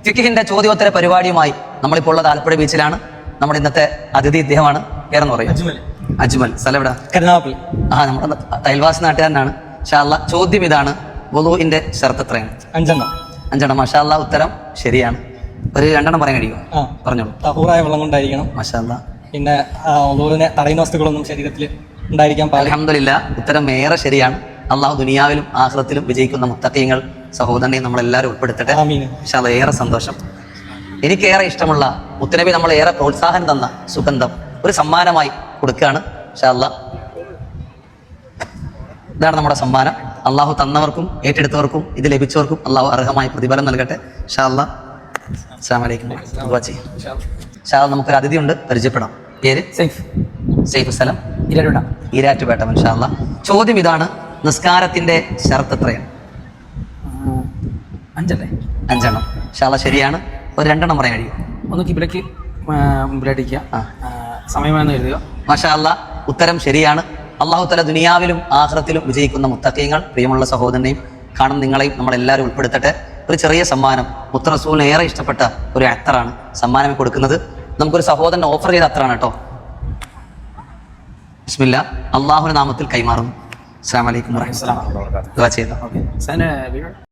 ഫിഖിന്റെ ചോദ്യോത്തര പരിപാടിയുമായി നമ്മളിപ്പോൾ ഉള്ളത് ആലപ്പുഴ ബീച്ചിലാണ്. നമ്മുടെ ഇന്നത്തെ അതിഥി ഇദ്ദേഹമാണ്. പേരെന്ന് പറയും അജ്മൽ. സ്ഥലം എവിടെ? കരുനാഗപ്പള്ളി. നമ്മുടെ അയൽവാസി നാട്ടുകാരനാണ്. മാഷാ അല്ലാഹ്. ചോദ്യം ഇതാണ്, വുളൂഇന്റെ ശർത്ത് എത്രയാണ്? 5 5. മാഷാ അല്ലാഹ്. ഉത്തരം ശരിയാണ്. ഒരു 2 പറയാൻ കഴിയുമോ? പറഞ്ഞോളൂ. തഹൂറായ വെള്ളം കൊണ്ടായിരിക്കണം. മാഷാ അല്ലാഹ്. പിന്നെ വുളൂഇനെ തടയുന്ന വസ്തുക്കളൊന്നും ശരീരത്തിൽ ഉണ്ടായിരിക്കാൻ പാടില്ല. അൽഹംദുലില്ലാഹ്. ഉത്തരം ഏറെ ശരിയാണ്. അള്ളാഹു ദുനിയാവിലും ആഖിറത്തിലും വിജയിക്കുന്ന മുത്തഖീങ്ങൾ സഹോദരനെയും നമ്മളെല്ലാവരും ഉൾപ്പെടുത്തട്ടെ. മാഷാ അല്ലാഹ്. ഏറെ സന്തോഷം. എനിക്കേറെ ഇഷ്ടമുള്ള മുത്തനബി നമ്മൾ ഏറെ പ്രോത്സാഹനം തന്ന സുഗന്ധം ഒരു സമ്മാനമായി കൊടുക്കുകയാണ്. മാഷാ അല്ലാഹ്. ഇതാണ് നമ്മുടെ സമ്മാനം. അള്ളാഹു തന്നവർക്കും ഏറ്റെടുത്തവർക്കും ഇത് ലഭിച്ചവർക്കും അള്ളാഹു അർഹമായ പ്രതിഫലം നൽകട്ടെ. മാഷാ അല്ലാഹ്. അസ്സലാമു അലൈക്കും. മാഷാ അല്ലാഹ്. നമുക്കൊരു അതിഥി ഉണ്ട്, പരിചയപ്പെടാം. പേര്? സൈഫ്. സ്ഥലം? ഈരാറ്റുപേട്ട. മാഷാ അല്ലാഹ്. ചോദ്യം ഇതാണ്, നിസ്കാരത്തിന്റെ ശർത്ത് എത്രയാണ്? 5. മാഷാ അല്ലാഹ്. ശരിയാണ്. ഒരു 2 പറയാൻ കഴിയും? ഒന്ന് കിബിലക്ക് മുമ്പിലടിക്കുക, സമയമാണെന്ന് എഴുതുക. മാഷാ അല്ലാഹ്. ഉത്തരം ശരിയാണ്. അള്ളാഹു തആല ദുനിയാവിലും ആഖിറത്തിലും വിജയിക്കുന്ന മുത്തഖീങ്ങൾ പ്രിയമുള്ള സഹോദരനെയും കാണും നിങ്ങളെയും നമ്മളെല്ലാവരും ഉൾപ്പെടുത്തട്ടെ. ഒരു ചെറിയ സമ്മാനം, മുത്ത റസൂലിന് ഏറെ ഇഷ്ടപ്പെട്ട ഒരു അത്തറാണ് സമ്മാനം കൊടുക്കുന്നത്. നമുക്കൊരു സഹോദരൻ ഓഫർ ചെയ്ത അത്തറാണ് കേട്ടോ. ബിസ്മില്ലാ. അള്ളാഹുവിന്റെ നാമത്തിൽ കൈമാറുന്നു. അസ്സലാമു അലൈക്കും വറഹ്മത്തുള്ളാഹി. ദുആ ചെയ്തു.